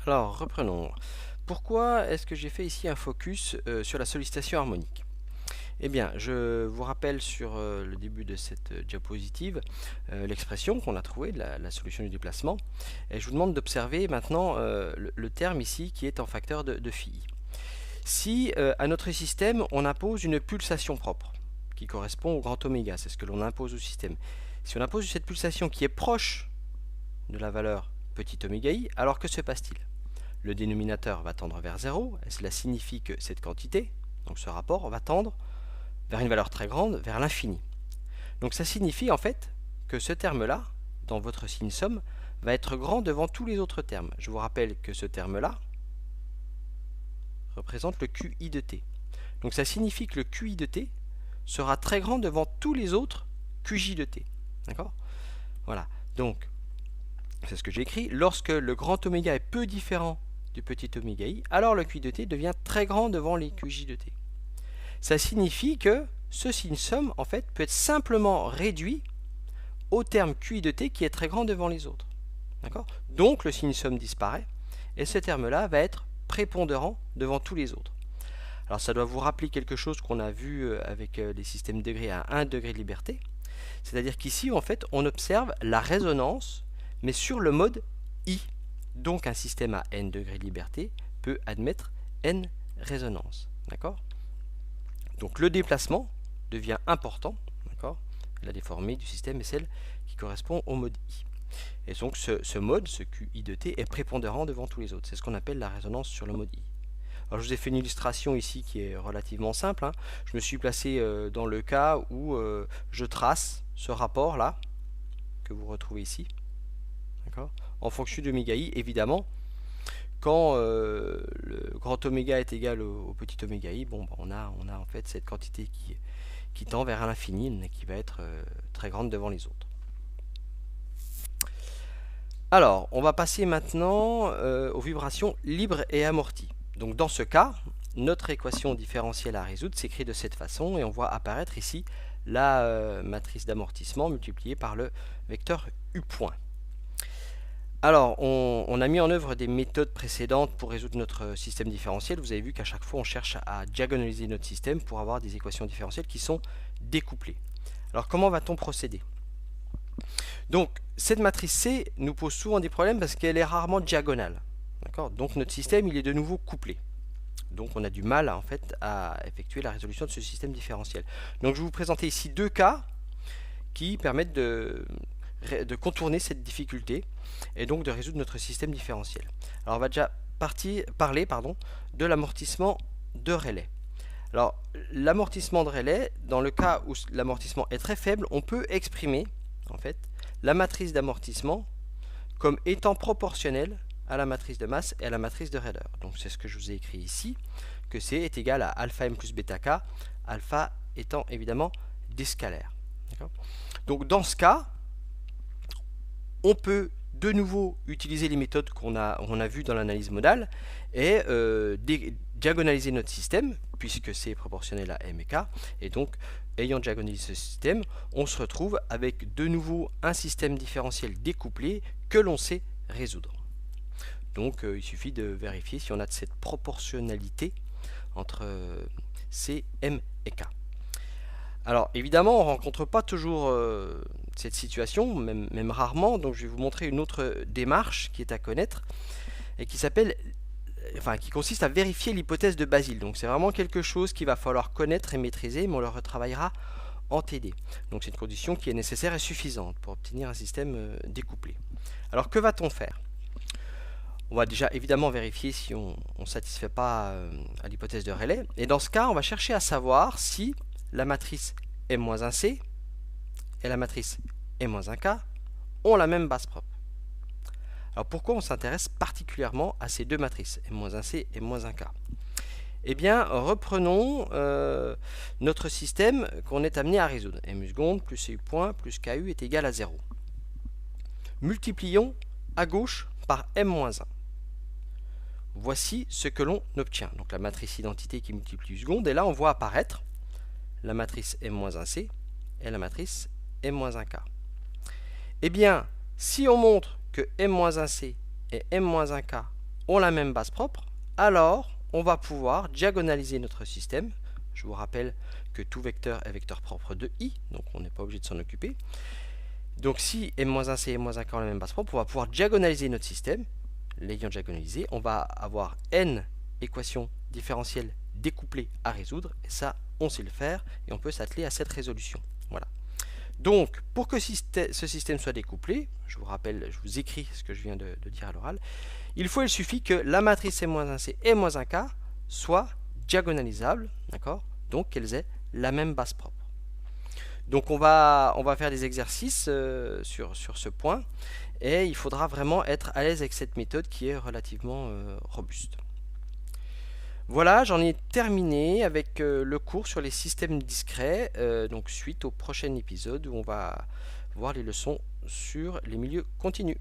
Alors, reprenons. Pourquoi est-ce que j'ai fait ici un focus sur la sollicitation harmonique? Eh bien, je vous rappelle sur le début de cette diapositive l'expression qu'on a trouvée, la solution du déplacement. Et je vous demande d'observer maintenant le terme ici qui est en facteur de phi. Si à notre système, on impose une pulsation propre, qui correspond au grand oméga, c'est ce que l'on impose au système. Si on impose cette pulsation qui est proche de la valeur petit oméga i, alors que se passe-t-il? Le dénominateur va tendre vers 0, et cela signifie que cette quantité, donc ce rapport, va tendre vers une valeur très grande, vers l'infini. Donc ça signifie en fait que ce terme-là, dans votre signe somme, va être grand devant tous les autres termes. Je vous rappelle que ce terme-là représente le QI de t. Donc ça signifie que le QI de t sera très grand devant tous les autres QJ de t. D'accord? Voilà. Donc, c'est ce que j'ai écrit. Lorsque le grand oméga est peu différent du petit oméga i, alors le QI de t devient très grand devant les QJ de t. Ça signifie que ce signe somme en fait peut être simplement réduit au terme QI de t qui est très grand devant les autres. D'accord? Donc le signe somme disparaît et ce terme-là va être prépondérant devant tous les autres. Alors ça doit vous rappeler quelque chose qu'on a vu avec les systèmes degrés à 1 degré de liberté. C'est-à-dire qu'ici en fait on observe la résonance mais sur le mode I. Donc un système à n degrés de liberté peut admettre n résonances. D'accord? Donc le déplacement devient important. D'accord? La déformée du système est celle qui correspond au mode I. Et donc ce mode, ce QI de t, est prépondérant devant tous les autres. C'est ce qu'on appelle la résonance sur le mode I. Alors je vous ai fait une illustration ici qui est relativement simple. Hein. Je me suis placé dans le cas où je trace ce rapport là, que vous retrouvez ici. En fonction de oméga i, évidemment, quand le grand oméga est égal au petit oméga i, bon, on a en fait cette quantité qui tend vers l'infini, qui va être très grande devant les autres. Alors, on va passer maintenant aux vibrations libres et amorties. Donc dans ce cas, notre équation différentielle à résoudre s'écrit de cette façon et on voit apparaître ici la matrice d'amortissement multipliée par le vecteur U point. Alors, on a mis en œuvre des méthodes précédentes pour résoudre notre système différentiel. Vous avez vu qu'à chaque fois, on cherche à diagonaliser notre système pour avoir des équations différentielles qui sont découplées. Alors, comment va-t-on procéder? Donc, cette matrice C nous pose souvent des problèmes parce qu'elle est rarement diagonale. Donc, notre système, il est de nouveau couplé. Donc, on a du mal en fait à effectuer la résolution de ce système différentiel. Donc, je vais vous présenter ici deux cas qui permettent de contourner cette difficulté et donc de résoudre notre système différentiel. Alors on va déjà parler de l'amortissement de Rayleigh. Alors l'amortissement de Rayleigh, dans le cas où l'amortissement est très faible, on peut exprimer en fait la matrice d'amortissement comme étant proportionnelle à la matrice de masse et à la matrice de Rayleigh. Donc c'est ce que je vous ai écrit ici, que C est égal à alpha m plus bêta k, alpha étant évidemment des scalaires. Donc dans ce cas, on peut de nouveau utiliser les méthodes qu'on a vues dans l'analyse modale et diagonaliser notre système, puisque C est proportionnel à M et K. Et donc, ayant diagonalisé ce système, on se retrouve avec de nouveau un système différentiel découplé que l'on sait résoudre. Donc, il suffit de vérifier si on a de cette proportionnalité entre C, M et K. Alors évidemment, on ne rencontre pas toujours cette situation, même rarement, donc je vais vous montrer une autre démarche qui est à connaître et qui qui consiste à vérifier l'hypothèse de Basile. Donc c'est vraiment quelque chose qu'il va falloir connaître et maîtriser, mais on le retravaillera en TD. Donc c'est une condition qui est nécessaire et suffisante pour obtenir un système découplé. Alors que va-t-on faire? On va déjà évidemment vérifier si on ne satisfait pas à l'hypothèse de Rayleigh, et dans ce cas, on va chercher à savoir si la matrice M-1C et la matrice M-1K ont la même base propre. Alors pourquoi on s'intéresse particulièrement à ces deux matrices, M-1C et M-1K? Eh bien, reprenons notre système qu'on est amené à résoudre. M seconde plus CU point plus KU est égal à 0. Multiplions à gauche par M-1. Voici ce que l'on obtient. Donc la matrice identité qui multiplie U seconde, et là on voit apparaître la matrice M-1C et la matrice M-1K. Eh bien, si on montre que M-1C et M-1K ont la même base propre, alors on va pouvoir diagonaliser notre système. Je vous rappelle que tout vecteur est vecteur propre de i, donc on n'est pas obligé de s'en occuper. Donc si m-1c et m-1k ont la même base propre, on va pouvoir diagonaliser notre système. L'ayant diagonalisé, on va avoir n équations différentielles découplées à résoudre, et ça on sait le faire, et on peut s'atteler à cette résolution. Voilà. Donc, pour que ce système soit découplé, je vous rappelle, je vous écris ce que je viens de dire à l'oral, il suffit que la matrice m-1c et m-1k soient diagonalisables, d'accord? Donc qu'elles aient la même base propre. Donc on va faire des exercices sur ce point, et il faudra vraiment être à l'aise avec cette méthode qui est relativement robuste. Voilà, j'en ai terminé avec le cours sur les systèmes discrets, donc suite au prochain épisode où on va voir les leçons sur les milieux continus.